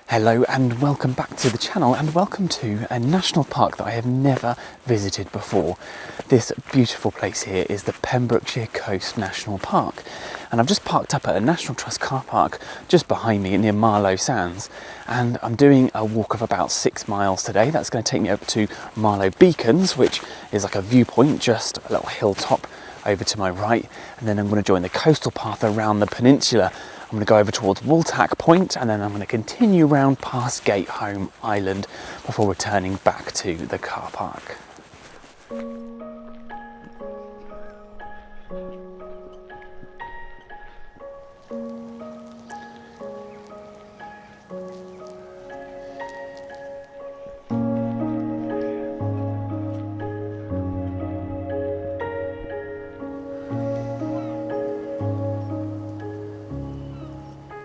Hello and welcome back to the channel, and welcome to a national park that I have never visited before. This beautiful place here is the Pembrokeshire Coast National Park, and I've just parked up at a National Trust car park just behind me near Marloes Sands, and I'm doing a walk of about 6 miles today. That's going to take me up to Marloes Beacons, which is like a viewpoint, just a little hilltop over to my right, and then I'm going to join the coastal path around the peninsula. I'm going to go over towards Wooltack Point, and then I'm going to continue round past Gateholm Island before returning back to the car park.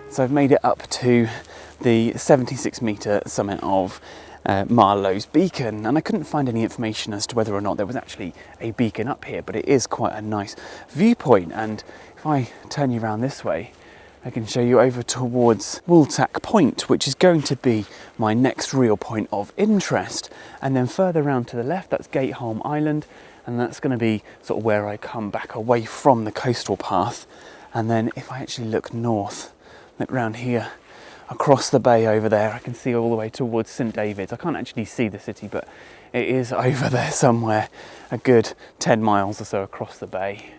So I've made it up to the 76-metre summit of Marloes Beacon, and I couldn't find any information as to whether or not there was actually a beacon up here, but it is quite a nice viewpoint. And if I turn you around this way, I can show you over towards Wooltack Point, which is going to be my next real point of interest. And then further around to the left, that's Gateholm Island, and that's going to be sort of where I come back away from the coastal path. And then if I actually look north, look round here, across the bay over there, I can see all the way towards St David's. I can't actually see the city, but it is over there somewhere, a good 10 miles or so across the bay.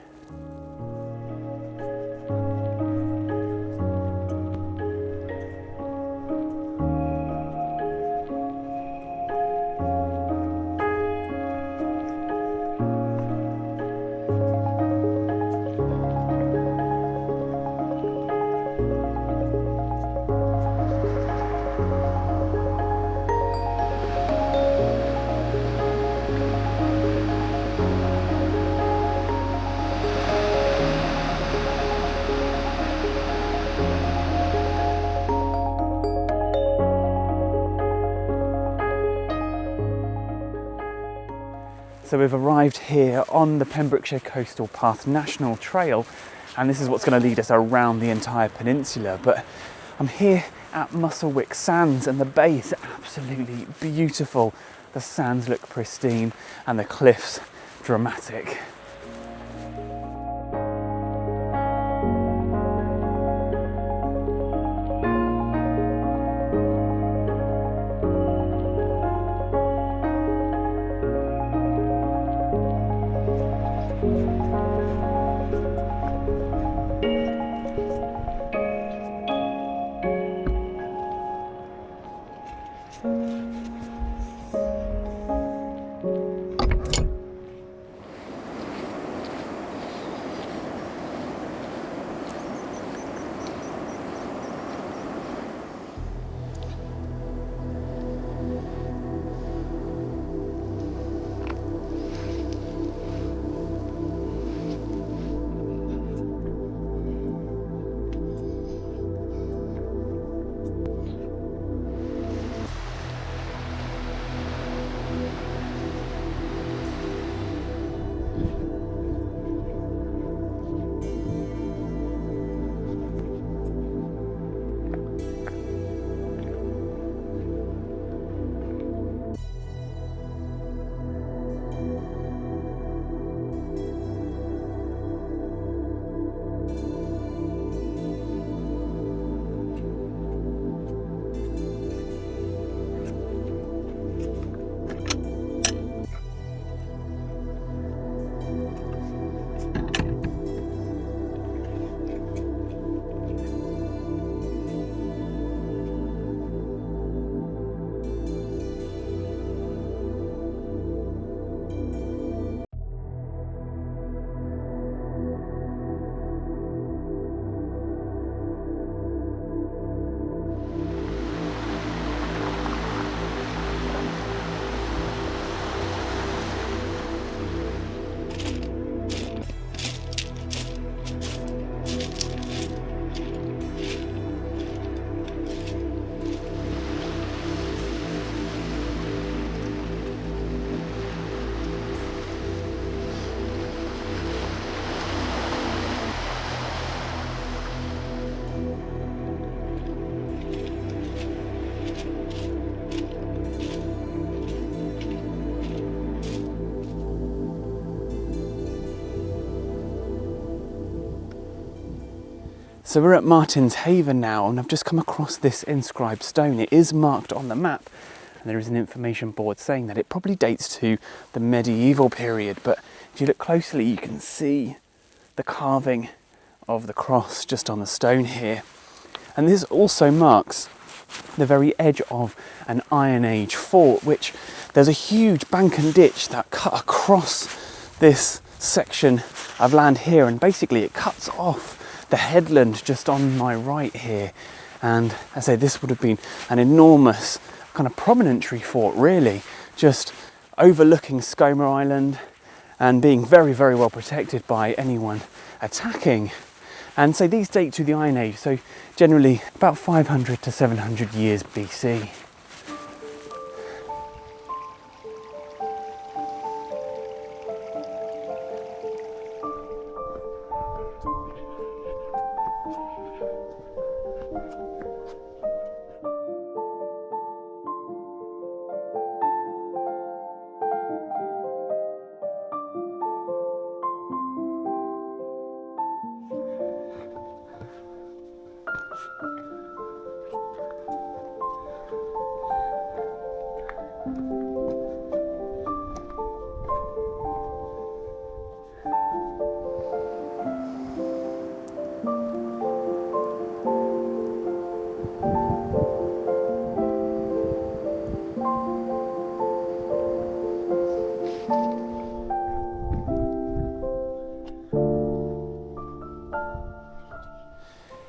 So we've arrived here on the Pembrokeshire Coastal Path National Trail, and this is what's going to lead us around the entire peninsula. But I'm here at Musselwick Sands, and the bay is absolutely beautiful. The sands look pristine and the cliffs dramatic. So we're at Martin's Haven now, and I've just come across this inscribed stone. It is marked on the map, and there is an information board saying that it probably dates to the medieval period, but if you look closely you can see the carving of the cross just on the stone here. And this also marks the very edge of an Iron Age fort, which there's a huge bank and ditch that cut across this section of land here, and basically it cuts off the headland just on my right here. And I say this would have been an enormous kind of promontory fort, really, just overlooking Skomer Island and being very, very well protected by anyone attacking. And so these date to the Iron Age, so generally about 500 to 700 years BC.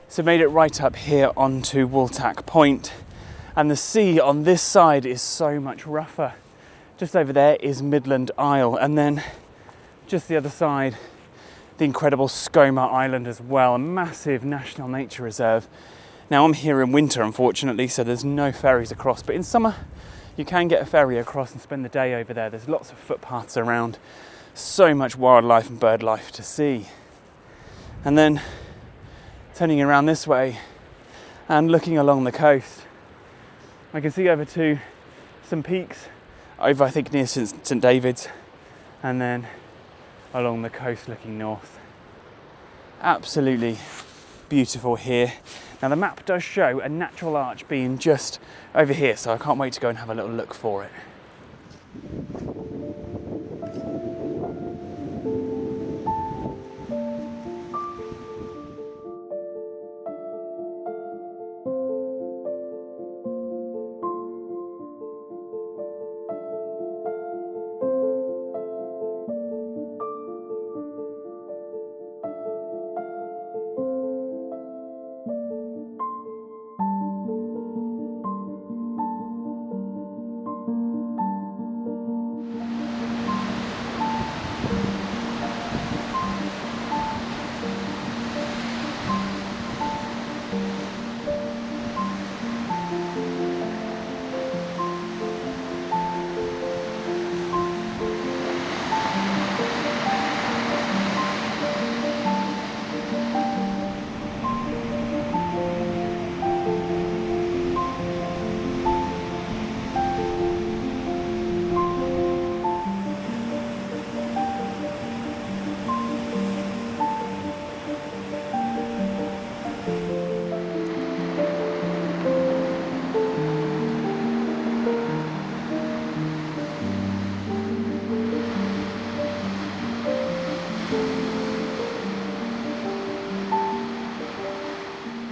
So made it right up here onto Wooltack Point, and the sea on this side is so much rougher. Just over there is Midland Isle, and then just the other side, the incredible Skomer Island as well, a massive national nature reserve. Now I'm here in winter, unfortunately, so there's no ferries across, but in summer you can get a ferry across and spend the day over there. There's lots of footpaths around, so much wildlife and bird life to see. And then turning around this way and looking along the coast, I can see over to some peaks over, I think, near St David's, and then along the coast looking north. Absolutely beautiful here. Now the map does show a natural arch being just over here, so I can't wait to go and have a little look for it.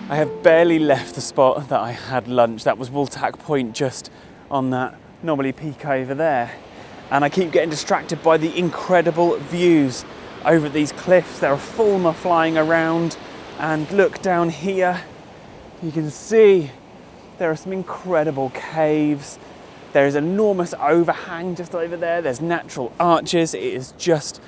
I have barely left the spot that I had lunch. That was Wooltack Point, just on that knobbly peak over there. And I keep getting distracted by the incredible views over these cliffs. There are fulmar flying around, and look down here, you can see there are some incredible caves. There is an enormous overhang just over there. There's natural arches. It is just,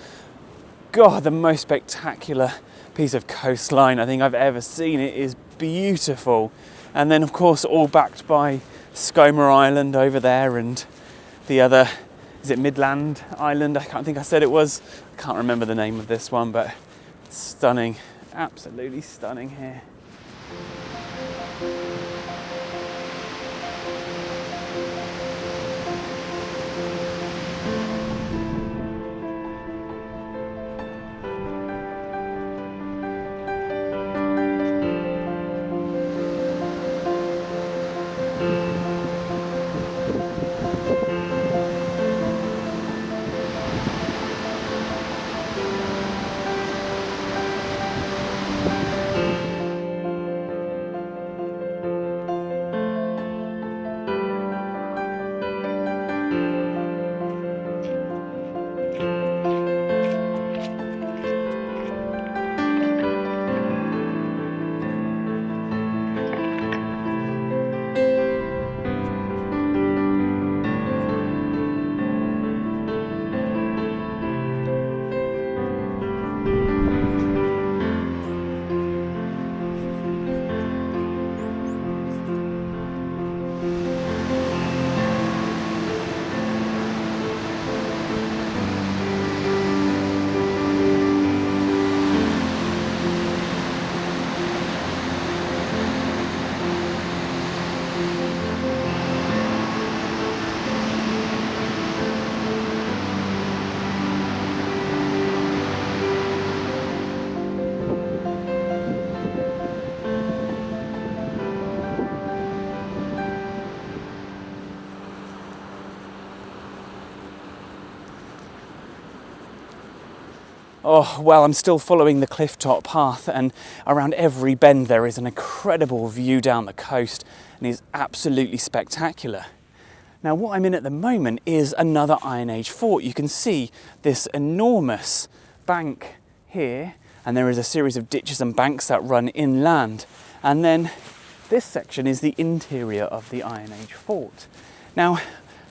God, the most spectacular piece of coastline I think I've ever seen. It is beautiful. And then of course all backed by Skomer Island over there, and the other, is it Midland Island? I can't think I said it was. I can't remember the name of this one, but stunning, absolutely stunning here. Oh, well, I'm still following the cliff top path, and around every bend there is an incredible view down the coast, and it's absolutely spectacular. Now, what I'm in at the moment is another Iron Age fort. You can see this enormous bank here, and there is a series of ditches and banks that run inland. And then this section is the interior of the Iron Age fort. Now,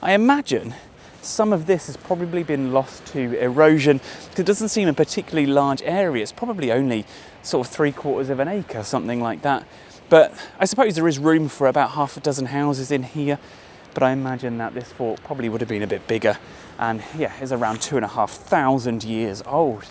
I imagine some of this has probably been lost to erosion because it doesn't seem a particularly large area. It's probably only sort of 3/4 of an acre, something like that. But I suppose there is room for about half a dozen houses in here. But I imagine that this fort probably would have been a bit bigger, and yeah, is around 2,500 years old.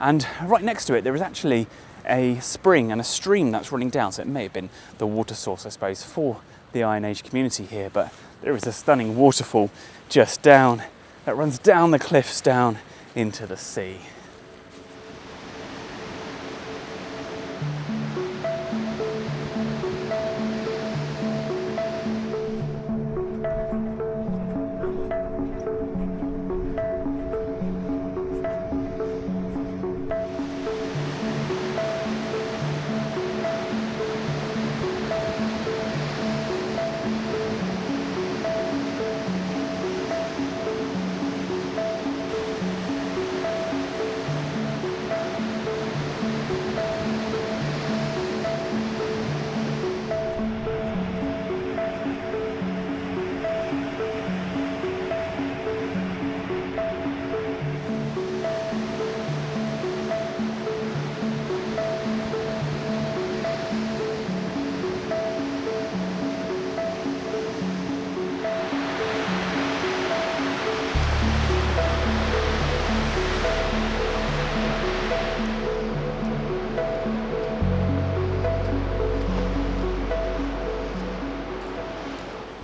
And right next to it, there is actually a spring and a stream that's running down. So it may have been the water source, I suppose, for the Iron Age community here. But there is a stunning waterfall just down that runs down the cliffs down into the sea.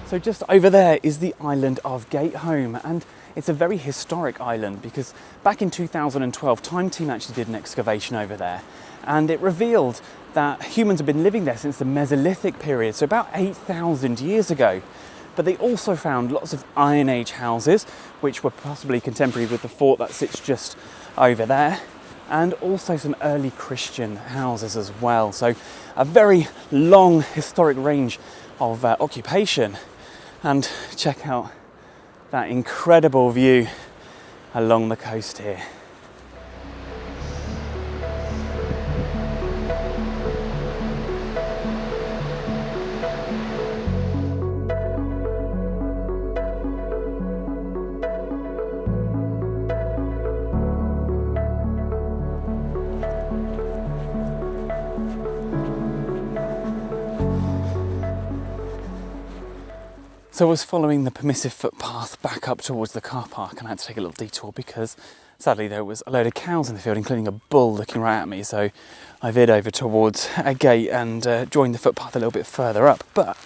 So just over there is the island of Gateholm, and it's a very historic island because back in 2012, Time Team actually did an excavation over there, and it revealed that humans have been living there since the Mesolithic period, so about 8,000 years ago. But they also found lots of Iron Age houses, which were possibly contemporary with the fort that sits just over there, and also some early Christian houses as well. So a very long historic range of occupation. And check out that incredible view along the coast here. So I was following the permissive footpath back up towards the car park, and I had to take a little detour because sadly there was a load of cows in the field, including a bull looking right at me. So I veered over towards a gate and joined the footpath a little bit further up. But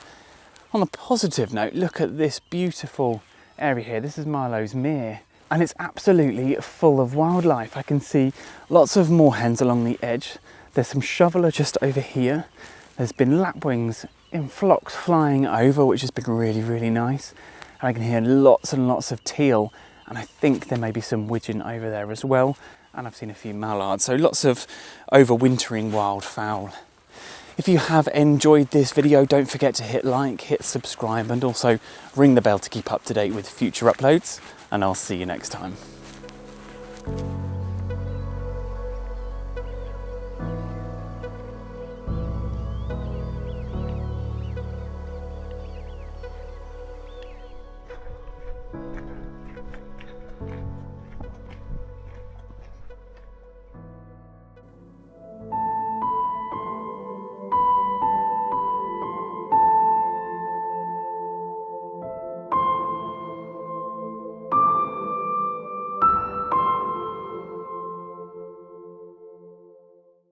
on a positive note, look at this beautiful area here. This is Marloes Mere, and it's absolutely full of wildlife. I can see lots of moorhens along the edge. There's some shoveler just over here. There's been lapwings in flocks flying over, which has been really, really nice. And I can hear lots and lots of teal, and I think there may be some widgeon over there as well. And I've seen a few mallards, so lots of overwintering wildfowl. If you have enjoyed this video, don't forget to hit like, hit subscribe, and also ring the bell to keep up to date with future uploads. And I'll see you next time.